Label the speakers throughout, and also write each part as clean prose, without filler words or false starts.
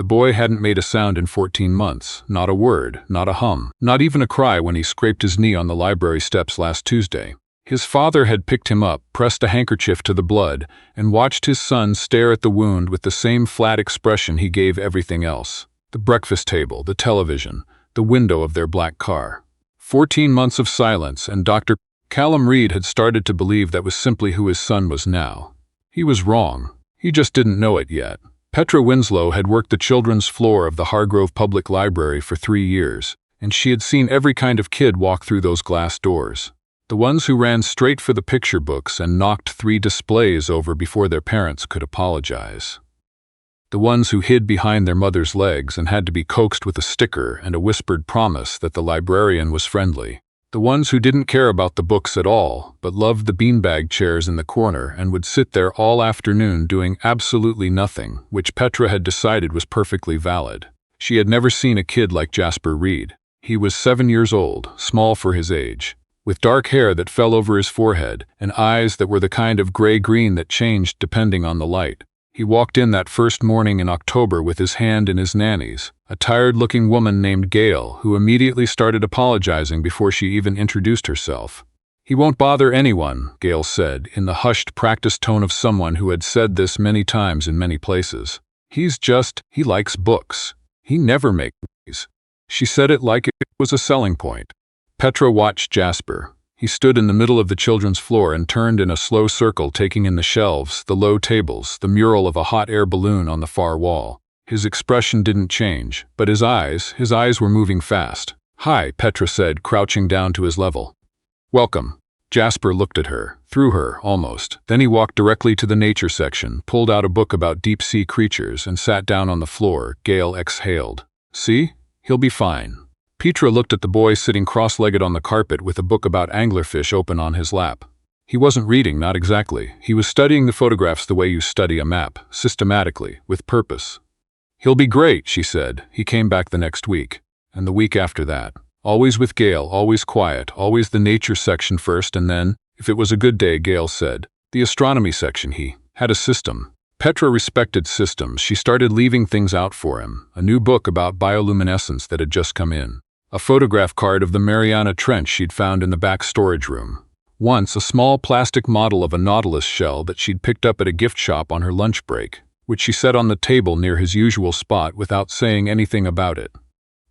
Speaker 1: The boy hadn't made a sound in 14 months, not a word, not a hum, not even a cry when he scraped his knee on the library steps last Tuesday. His father had picked him up, pressed a handkerchief to the blood, and watched his son stare at the wound with the same flat expression he gave everything else. The breakfast table, the television, the window of their black car. 14 months of silence, and Dr. Callum Reed had started to believe that was simply who his son was now. He was wrong. He just didn't know it yet. Petra Winslow had worked the children's floor of the Hargrove Public Library for 3 years, and she had seen every kind of kid walk through those glass doors. The ones who ran straight for the picture books and knocked 3 displays over before their parents could apologize. The ones who hid behind their mother's legs and had to be coaxed with a sticker and a whispered promise that the librarian was friendly. The ones who didn't care about the books at all, but loved the beanbag chairs in the corner and would sit there all afternoon doing absolutely nothing, which Petra had decided was perfectly valid. She had never seen a kid like Jasper Reed. He was 7 years old, small for his age, with dark hair that fell over his forehead and eyes that were the kind of gray-green that changed depending on the light. He walked in that first morning in October with his hand in his nanny's, a tired-looking woman named Gail, who immediately started apologizing before she even introduced herself. "He won't bother anyone," Gail said, in the hushed, practiced tone of someone who had said this many times in many places. He likes books. He never makes movies." She said it like it was a selling point. Petra watched Jasper. He stood in the middle of the children's floor and turned in a slow circle, taking in the shelves, the low tables, the mural of a hot air balloon on the far wall. His expression didn't change, but his eyes were moving fast. "Hi," Petra said, crouching down to his level. "Welcome." Jasper looked at her, through her, almost. Then he walked directly to the nature section, pulled out a book about deep-sea creatures, and sat down on the floor. Gail exhaled. "See? He'll be fine." Petra looked at the boy sitting cross-legged on the carpet with a book about anglerfish open on his lap. He wasn't reading, not exactly. He was studying the photographs the way you study a map, systematically, with purpose. "He'll be great," she said. He came back the next week, and the week after that. Always with Gail, always quiet, always the nature section first, and then, if it was a good day, Gail said, the astronomy section. He had a system. Petra respected systems. She started leaving things out for him. A new book about bioluminescence that had just come in. A photograph card of the Mariana Trench she'd found in the back storage room. Once, a small plastic model of a nautilus shell that she'd picked up at a gift shop on her lunch break, which she set on the table near his usual spot without saying anything about it.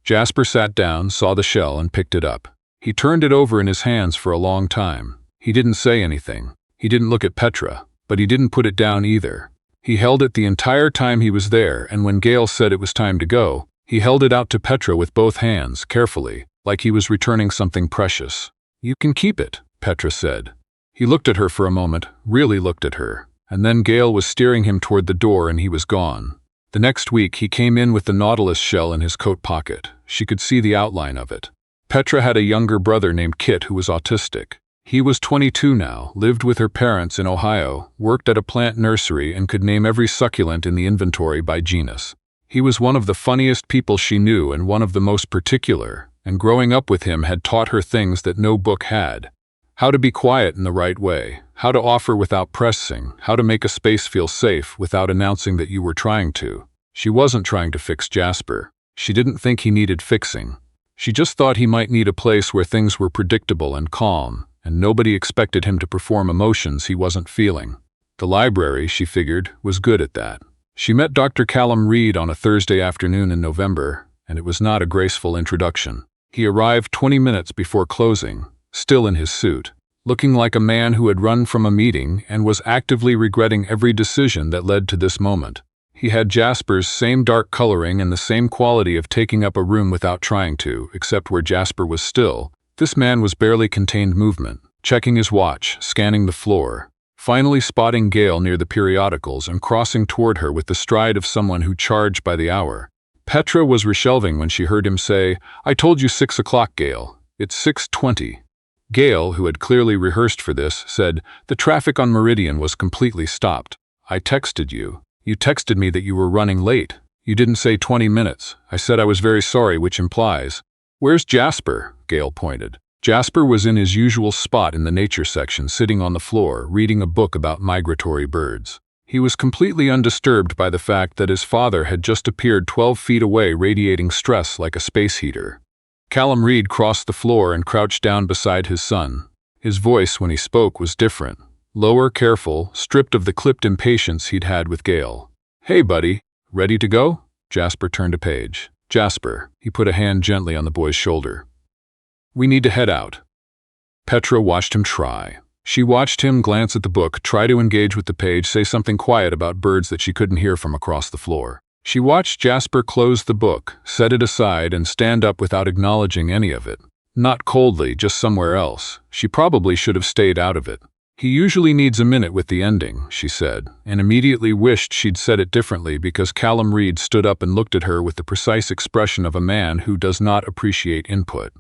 Speaker 1: Jasper sat down, saw the shell, and picked it up. He turned it over in his hands for a long time. He didn't say anything. He didn't look at Petra, but he didn't put it down either. He held it the entire time he was there, and when Gail said it was time to go, he held it out to Petra with both hands, carefully, like he was returning something precious. "You can keep it," Petra said. He looked at her for a moment, really looked at her, and then Gail was steering him toward the door and he was gone. The next week he came in with the nautilus shell in his coat pocket. She could see the outline of it. Petra had a younger brother named Kit who was autistic. He was 22 now, lived with her parents in Ohio, worked at a plant nursery, and could name every succulent in the inventory by genus. He was one of the funniest people she knew and one of the most particular, and growing up with him had taught her things that no book had. How to be quiet in the right way, how to offer without pressing, how to make a space feel safe without announcing that you were trying to. She wasn't trying to fix Jasper. She didn't think he needed fixing. She just thought he might need a place where things were predictable and calm, and nobody expected him to perform emotions he wasn't feeling. The library, she figured, was good at that. She met Dr. Callum Reed on a Thursday afternoon in November, and it was not a graceful introduction. He arrived 20 minutes before closing, still in his suit, looking like a man who had run from a meeting and was actively regretting every decision that led to this moment. He had Jasper's same dark coloring and the same quality of taking up a room without trying to, except where Jasper was still. This man was barely contained movement, checking his watch, scanning the floor, finally spotting Gail near the periodicals and crossing toward her with the stride of someone who charged by the hour. Petra was reshelving when she heard him say, "I told you 6 o'clock, Gail. It's 6:20. Gail, who had clearly rehearsed for this, said, "The traffic on Meridian was completely stopped. I texted you. You texted me that you were running late. You didn't say 20 minutes. I said I was very sorry, which implies..." "Where's Jasper?" Gail pointed. Jasper was in his usual spot in the nature section, sitting on the floor, reading a book about migratory birds. He was completely undisturbed by the fact that his father had just appeared 12 feet away, radiating stress like a space heater. Callum Reed crossed the floor and crouched down beside his son. His voice, when he spoke, was different. Lower, careful, stripped of the clipped impatience he'd had with Gale. "Hey, buddy. Ready to go?" Jasper turned a page. "Jasper," he put a hand gently on the boy's shoulder. "We need to head out." Petra watched him try. She watched him glance at the book, try to engage with the page, say something quiet about birds that she couldn't hear from across the floor. She watched Jasper close the book, set it aside, and stand up without acknowledging any of it. Not coldly, just somewhere else. She probably should have stayed out of it. "He usually needs a minute with the ending," she said, and immediately wished she'd said it differently because Callum Reed stood up and looked at her with the precise expression of a man who does not appreciate input.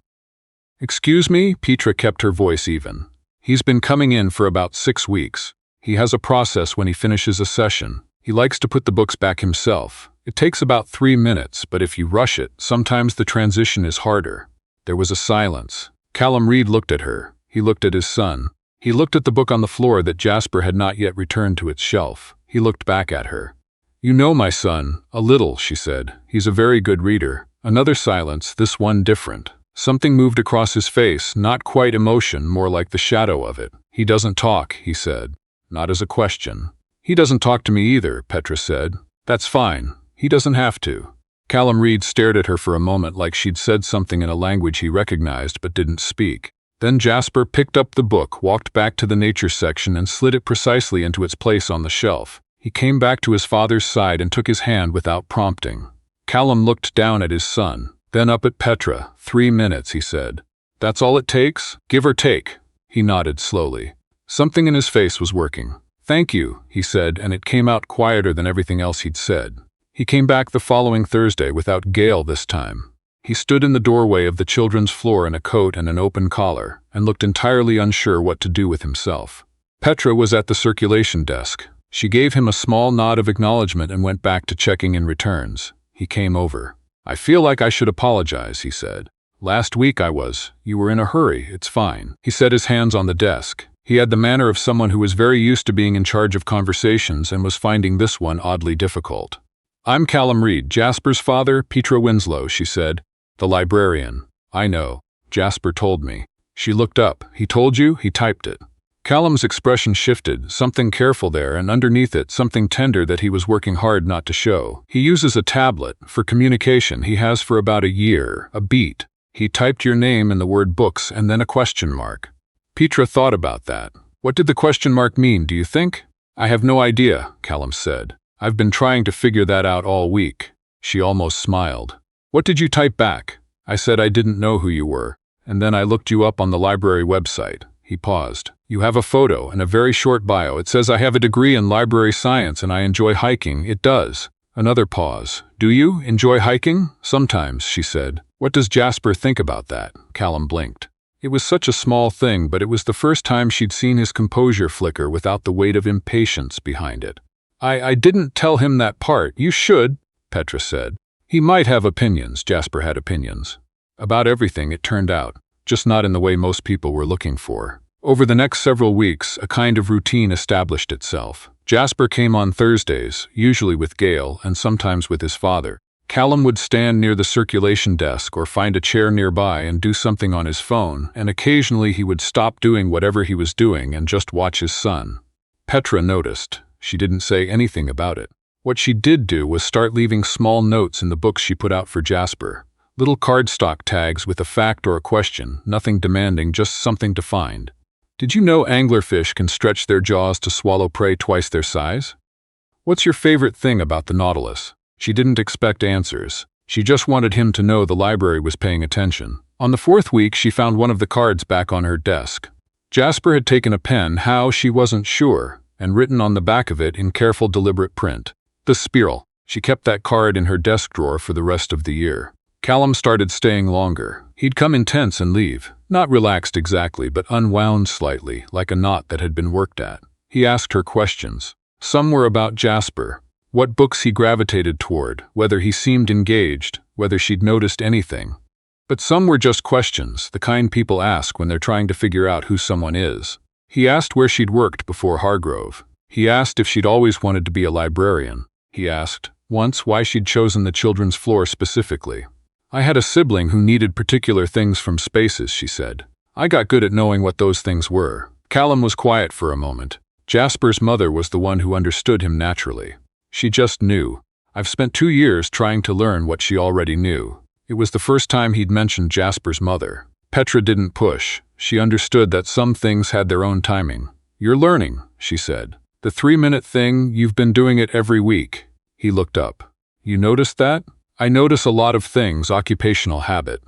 Speaker 1: "Excuse me?" Petra kept her voice even. "He's been coming in for about 6 weeks. He has a process when he finishes a session. He likes to put the books back himself. It takes about 3 minutes, but if you rush it, sometimes the transition is harder." There was a silence. Callum Reed looked at her. He looked at his son. He looked at the book on the floor that Jasper had not yet returned to its shelf. He looked back at her. "You know my son, a little," she said. "He's a very good reader." Another silence, this one different. Something moved across his face, not quite emotion, more like the shadow of it. "He doesn't talk," he said. Not as a question. "He doesn't talk to me either," Petra said. "That's fine. He doesn't have to." Callum Reed stared at her for a moment like she'd said something in a language he recognized but didn't speak. Then Jasper picked up the book, walked back to the nature section, and slid it precisely into its place on the shelf. He came back to his father's side and took his hand without prompting. Callum looked down at his son, then up at Petra. 3 minutes, he said. "That's all it takes? Give or take?" He nodded slowly. Something in his face was working. "Thank you," he said, and it came out quieter than everything else he'd said. He came back the following Thursday without Gale this time. He stood in the doorway of the children's floor in a coat and an open collar, and looked entirely unsure what to do with himself. Petra was at the circulation desk. She gave him a small nod of acknowledgement and went back to checking in returns. He came over. "I feel like I should apologize," he said. "Last week I was. You were in a hurry. It's fine." He set his hands on the desk. He had the manner of someone who was very used to being in charge of conversations and was finding this one oddly difficult. "I'm Callum Reed, Jasper's father, Petra Winslow," she said. "The librarian." "I know. Jasper told me." She looked up. "He told you?" He typed it. Callum's expression shifted, something careful there, and underneath it, something tender that he was working hard not to show. "He uses a tablet. For communication, he has for about a year. A beat. He typed your name and the word books and then a question mark." Petra thought about that. "What did the question mark mean, do you think?" "I have no idea," Callum said. "I've been trying to figure that out all week." She almost smiled. "What did you type back?" "I said I didn't know who you were, and then I looked you up on the library website." He paused. "You have a photo and a very short bio. It says I have a degree in library science and I enjoy hiking." "It does." Another pause. "Do you enjoy hiking?" "Sometimes," she said. "What does Jasper think about that?" Callum blinked. It was such a small thing, but it was the first time she'd seen his composure flicker without the weight of impatience behind it. I didn't tell him that part." "You should," Petra said. "He might have opinions." Jasper had opinions. About everything, it turned out, just not in the way most people were looking for. Over the next several weeks, a kind of routine established itself. Jasper came on Thursdays, usually with Gale and sometimes with his father. Callum would stand near the circulation desk or find a chair nearby and do something on his phone, and occasionally he would stop doing whatever he was doing and just watch his son. Petra noticed. She didn't say anything about it. What she did do was start leaving small notes in the books she put out for Jasper. Little cardstock tags with a fact or a question, nothing demanding, just something to find. "Did you know anglerfish can stretch their jaws to swallow prey twice their size?" "What's your favorite thing about the nautilus?" She didn't expect answers. She just wanted him to know the library was paying attention. On the 4th week, she found one of the cards back on her desk. Jasper had taken a pen, how she wasn't sure, and written on the back of it in careful, deliberate print. "The spiral." She kept that card in her desk drawer for the rest of the year. Callum started staying longer. He'd come intense and leave. Not relaxed exactly, but unwound slightly, like a knot that had been worked at. He asked her questions. Some were about Jasper. What books he gravitated toward, whether he seemed engaged, whether she'd noticed anything. But some were just questions, the kind people ask when they're trying to figure out who someone is. He asked where she'd worked before Hargrove. He asked if she'd always wanted to be a librarian. He asked, once, why she'd chosen the children's floor specifically. I had a sibling who needed particular things from spaces, she said. I got good at knowing what those things were. Callum was quiet for a moment. Jasper's mother was the one who understood him naturally. She just knew. I've spent 2 years trying to learn what she already knew. It was the first time he'd mentioned Jasper's mother. Petra didn't push. She understood that some things had their own timing. You're learning, she said. The 3-minute thing, you've been doing it every week. He looked up. You noticed that? I notice a lot of things, occupational habit.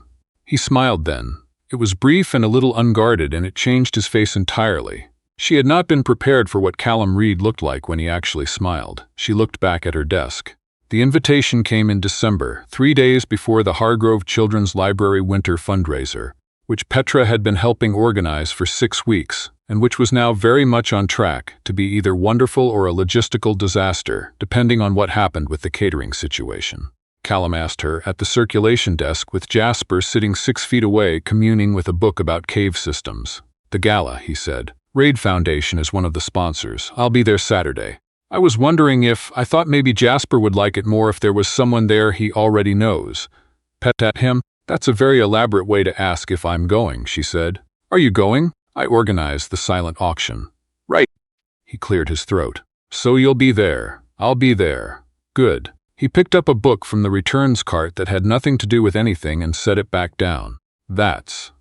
Speaker 1: He smiled then. It was brief and a little unguarded, and it changed his face entirely. She had not been prepared for what Callum Reed looked like when he actually smiled. She looked back at her desk. The invitation came in December, 3 days before the Hargrove Children's Library Winter fundraiser, which Petra had been helping organize for 6 weeks, and which was now very much on track to be either wonderful or a logistical disaster, depending on what happened with the catering situation. Callum asked her at the circulation desk with Jasper sitting 6 feet away communing with a book about cave systems. The gala, he said. Raid Foundation is one of the sponsors. I'll be there Saturday. I was wondering I thought maybe Jasper would like it more if there was someone there he already knows. Pet at him? That's a very elaborate way to ask if I'm going, she said. Are you going? I organized the silent auction. Right. He cleared his throat. So you'll be there. I'll be there. Good. He picked up a book from the returns cart that had nothing to do with anything and set it back down. That's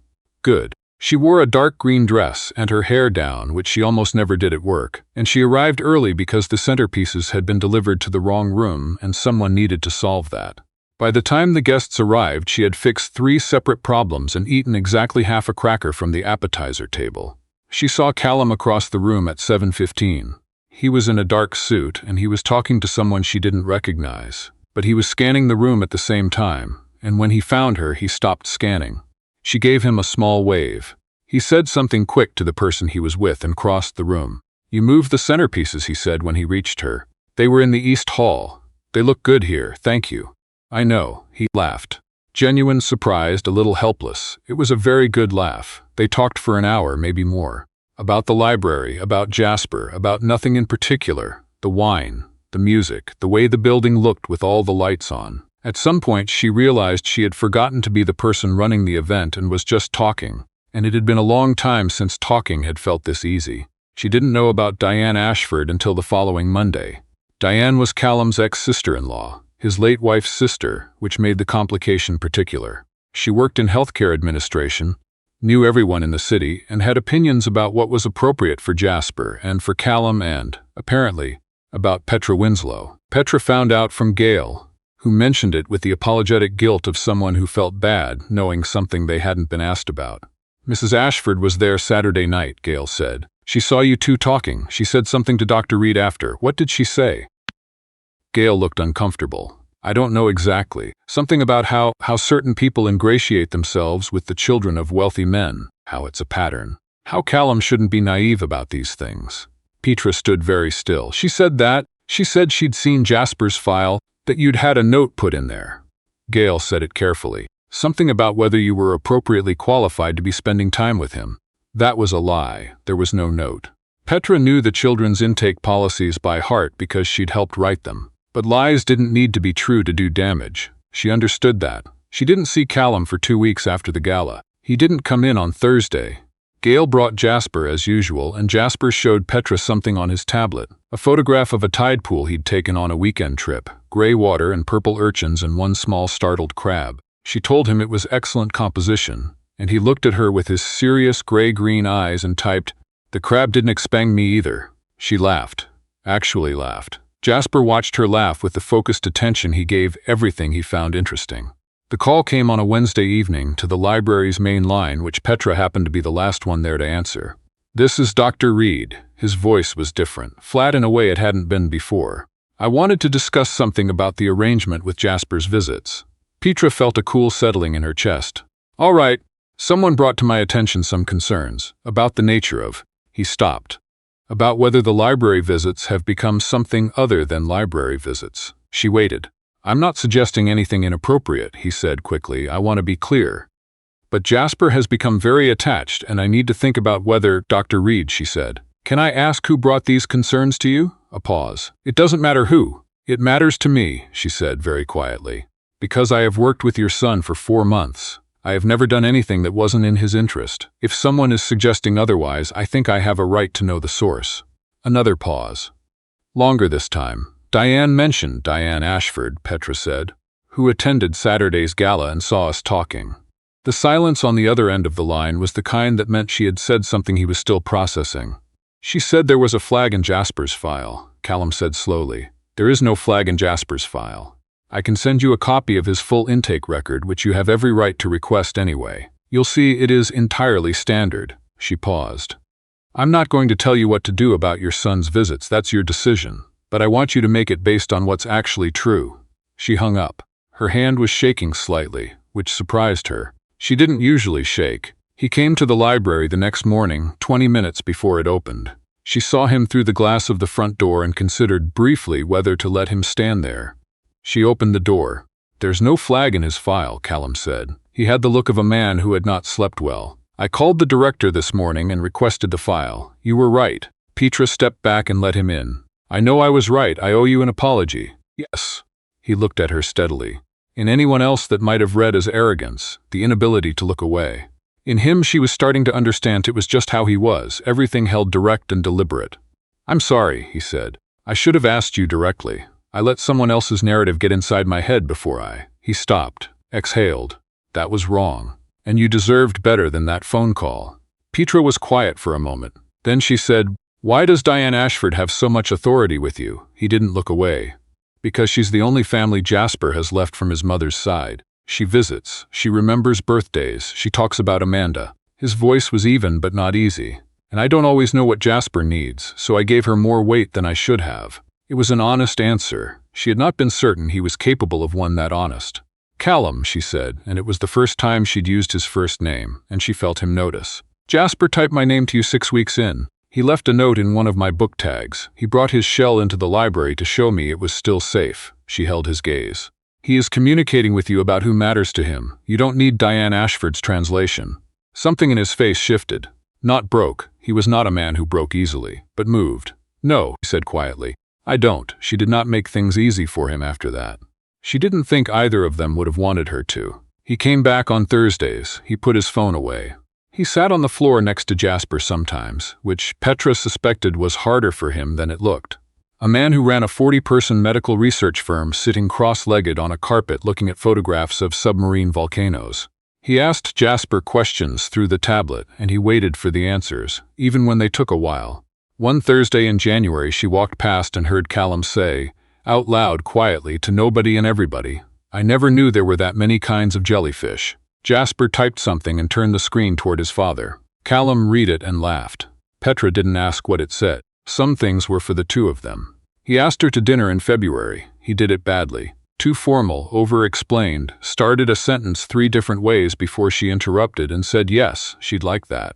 Speaker 1: good. She wore a dark green dress and her hair down, which she almost never did at work, and she arrived early because the centerpieces had been delivered to the wrong room and someone needed to solve that. By the time the guests arrived, she had fixed 3 separate problems and eaten exactly half a cracker from the appetizer table. She saw Callum across the room at 7:15. He was in a dark suit and he was talking to someone she didn't recognize, but he was scanning the room at the same time, and when he found her, he stopped scanning. She gave him a small wave. He said something quick to the person he was with and crossed the room. You moved the centerpieces, he said when he reached her. They were in the East Hall. They look good here, thank you. I know, he laughed. Genuine, surprised, a little helpless. It was a very good laugh. They talked for an hour, maybe more. About the library, about Jasper, about nothing in particular. The wine, the music, the way the building looked with all the lights on. At some point, she realized she had forgotten to be the person running the event and was just talking, and it had been a long time since talking had felt this easy. She didn't know about Diane Ashford until the following Monday. Diane was Callum's ex-sister-in-law, his late wife's sister, which made the complication particular. She worked in healthcare administration, knew everyone in the city, and had opinions about what was appropriate for Jasper and for Callum and, apparently, about Petra Winslow. Petra found out from Gail, who mentioned it with the apologetic guilt of someone who felt bad knowing something they hadn't been asked about. Mrs. Ashford was there Saturday night, Gail said. She saw you two talking. She said something to Dr. Reed after. What did she say? Gail looked uncomfortable. I don't know exactly. Something about how certain people ingratiate themselves with the children of wealthy men, how it's a pattern. How Callum shouldn't be naive about these things. Petra stood very still. She said that. She said she'd seen Jasper's file, that you'd had a note put in there. Gail said it carefully. Something about whether you were appropriately qualified to be spending time with him. That was a lie. There was no note. Petra knew the children's intake policies by heart because she'd helped write them. But lies didn't need to be true to do damage. She understood that. She didn't see Callum for 2 weeks after the gala. He didn't come in on Thursday. Gail brought Jasper as usual, and Jasper showed Petra something on his tablet. A photograph of a tide pool he'd taken on a weekend trip. Gray water and purple urchins and one small startled crab. She told him it was excellent composition, and he looked at her with his serious gray-green eyes and typed, "The crab didn't expang me either." She laughed. Actually laughed. Jasper watched her laugh with the focused attention he gave everything he found interesting. The call came on a Wednesday evening to the library's main line, which Petra happened to be the last one there to answer. "This is Dr. Reed." His voice was different, flat in a way it hadn't been before. "I wanted to discuss something about the arrangement with Jasper's visits." Petra felt a cool settling in her chest. "All right. Someone brought to my attention some concerns about the nature of..." He stopped. "About whether the library visits have become something other than library visits." She waited. "I'm not suggesting anything inappropriate," he said quickly. "I want to be clear. But Jasper has become very attached, and I need to think about whether..." "Dr. Reed," she said. Can I ask who brought these concerns to you? A pause. It doesn't matter who. It matters to me, she said very quietly. Because I have worked with your son for 4 months. I have never done anything that wasn't in his interest. If someone is suggesting otherwise, I think I have a right to know the source. Another pause. Longer this time. Diane mentioned Diane Ashford, Petra said, who attended Saturday's gala and saw us talking. The silence on the other end of the line was the kind that meant she had said something he was still processing. She said there was a flag in Jasper's file, Callum said slowly. There is no flag in Jasper's file. I can send you a copy of his full intake record, which you have every right to request anyway. You'll see it is entirely standard. She paused. I'm not going to tell you what to do about your son's visits, that's your decision. But I want you to make it based on what's actually true. She hung up. Her hand was shaking slightly, which surprised her. She didn't usually shake. He came to the library the next morning, 20 minutes before it opened. She saw him through the glass of the front door and considered briefly whether to let him stand there. She opened the door. There's no flag in his file, Callum said. He had the look of a man who had not slept well. I called the director this morning and requested the file. You were right. Petra stepped back and let him in. I know I was right. I owe you an apology. Yes. He looked at her steadily. In anyone else that might have read as arrogance, the inability to look away. In him she was starting to understand it was just how he was, everything held direct and deliberate. I'm sorry, he said. I should have asked you directly. I let someone else's narrative get inside my head before I... He stopped, exhaled. That was wrong. And you deserved better than that phone call. Petra was quiet for a moment. Then she said, Why does Diane Ashford have so much authority with you? He didn't look away. Because she's the only family Jasper has left from his mother's side. She visits, she remembers birthdays, she talks about Amanda. His voice was even but not easy. And I don't always know what Jasper needs, so I gave her more weight than I should have. It was an honest answer. She had not been certain he was capable of one that honest. Callum, she said, and it was the first time she'd used his first name, and she felt him notice. Jasper typed my name to you 6 weeks in. He left a note in one of my book tags. He brought his shell into the library to show me it was still safe. She held his gaze. He is communicating with you about who matters to him. You don't need Diane Ashford's translation. Something in his face shifted. Not broke. He was not a man who broke easily, but moved. No, he said quietly. I don't. She did not make things easy for him after that. She didn't think either of them would have wanted her to. He came back on Thursdays. He put his phone away. He sat on the floor next to Jasper sometimes, which Petra suspected was harder for him than it looked. A man who ran a 40-person medical research firm sitting cross-legged on a carpet looking at photographs of submarine volcanoes. He asked Jasper questions through the tablet, and he waited for the answers, even when they took a while. One Thursday in January she walked past and heard Callum say, out loud quietly to nobody and everybody, I never knew there were that many kinds of jellyfish. Jasper typed something and turned the screen toward his father. Callum read it and laughed. Petra didn't ask what it said. Some things were for the two of them. He asked her to dinner in February. He did it badly. Too formal, over-explained, started a sentence 3 different ways before she interrupted and said yes, she'd like that.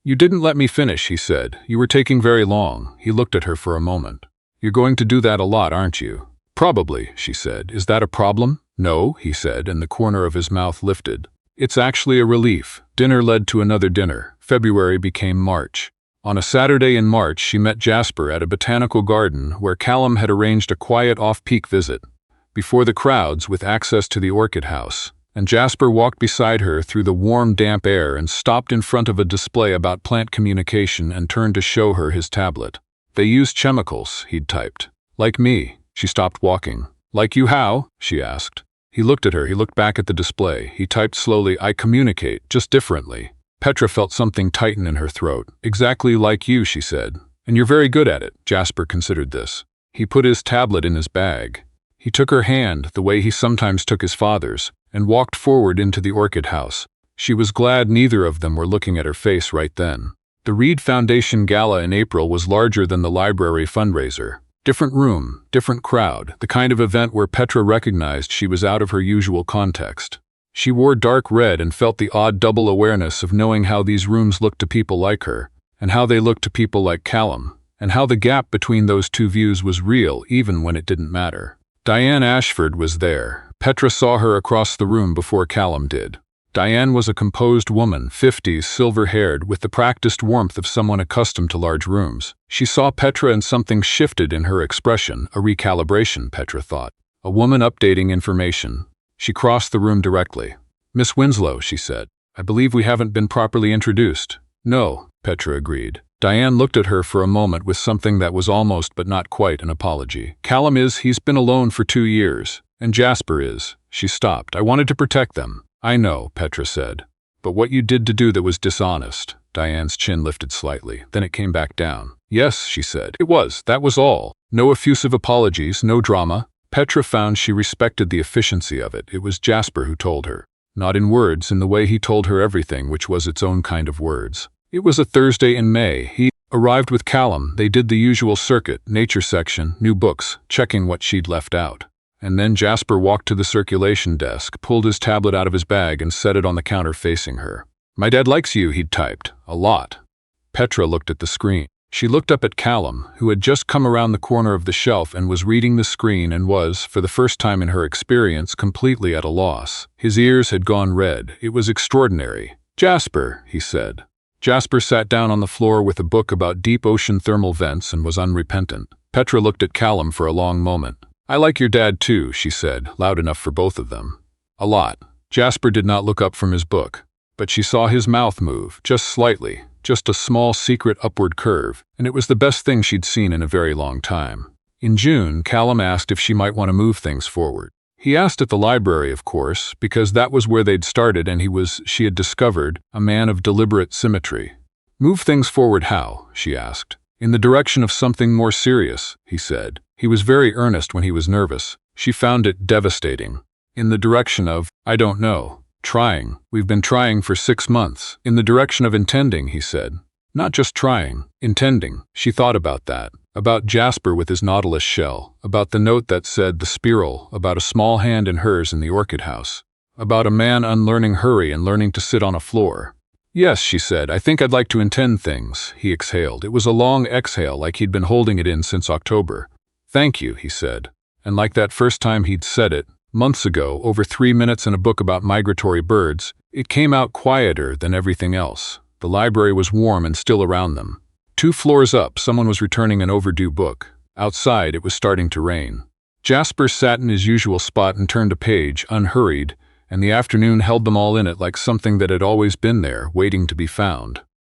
Speaker 1: You didn't let me finish, he said. You were taking very long. He looked at her for a moment. You're going to do that a lot, aren't you? Probably, she said. Is that a problem? No, he said, and the corner of his mouth lifted. It's actually a relief. Dinner led to another dinner. February became March. On a Saturday in March, she met Jasper at a botanical garden where Callum had arranged a quiet off-peak visit, before the crowds with access to the orchid house, and Jasper walked beside her through the warm, damp air and stopped in front of a display about plant communication and turned to show her his tablet. They used chemicals, he'd typed. Like me. She stopped walking. Like you how? She asked. He looked at her, he looked back at the display. He typed slowly, I communicate, just differently. Petra felt something tighten in her throat. Exactly like you, she said. And you're very good at it. Jasper considered this. He put his tablet in his bag. He took her hand, the way he sometimes took his father's, and walked forward into the orchid house. She was glad neither of them were looking at her face right then. The Reed Foundation Gala in April was larger than the library fundraiser. Different room, different crowd, the kind of event where Petra recognized she was out of her usual context. She wore dark red and felt the odd double awareness of knowing how these rooms looked to people like her, and how they looked to people like Callum, and how the gap between those two views was real even when it didn't matter. Diane Ashford was there. Petra saw her across the room before Callum did. Diane was a composed woman, 50s, silver-haired, with the practiced warmth of someone accustomed to large rooms. She saw Petra and something shifted in her expression, a recalibration, Petra thought. A woman updating information. She crossed the room directly. "Miss Winslow," she said. "I believe we haven't been properly introduced." "No," Petra agreed. Diane looked at her for a moment with something that was almost but not quite an apology. "Callum he's been alone for 2 years. And Jasper is." She stopped. "I wanted to protect them." "I know," Petra said. "But what you did to do that was dishonest." Diane's chin lifted slightly. Then it came back down. "Yes," she said. "It was. That was all. No effusive apologies, no drama." Petra found she respected the efficiency of it. It was Jasper who told her. Not in words, in the way he told her everything, which was its own kind of words. It was a Thursday in May. He arrived with Callum. They did the usual circuit, nature section, new books, checking what she'd left out. And then Jasper walked to the circulation desk, pulled his tablet out of his bag and set it on the counter facing her. "My dad likes you," he'd typed. "A lot." Petra looked at the screen. She looked up at Callum, who had just come around the corner of the shelf and was reading the screen and was, for the first time in her experience, completely at a loss. His ears had gone red. It was extraordinary. "Jasper," he said. Jasper sat down on the floor with a book about deep ocean thermal vents and was unrepentant. Petra looked at Callum for a long moment. "I like your dad too," she said, loud enough for both of them. "A lot." Jasper did not look up from his book, but she saw his mouth move, just slightly, just a small secret upward curve, and it was the best thing she'd seen in a very long time. In June, Callum asked if she might want to move things forward. He asked at the library, of course, because that was where they'd started and she had discovered, a man of deliberate symmetry. "Move things forward how?" she asked. "In the direction of something more serious," he said. He was very earnest when he was nervous. She found it devastating. "In the direction of, I don't know. Trying. We've been trying for 6 months. In the direction of intending," he said. "Not just trying. Intending." She thought about that. About Jasper with his nautilus shell. About the note that said the spiral. About a small hand in hers in the orchid house. About a man unlearning hurry and learning to sit on a floor. "Yes," she said. "I think I'd like to intend things." He exhaled. It was a long exhale, like he'd been holding it in since October. "Thank you," he said. And like that first time he'd said it, months ago, over 3 minutes in a book about migratory birds, it came out quieter than everything else. The library was warm and still around them. 2 floors up, someone was returning an overdue book. Outside, it was starting to rain. Jasper sat in his usual spot and turned a page, unhurried, and the afternoon held them all in it like something that had always been there, waiting to be found.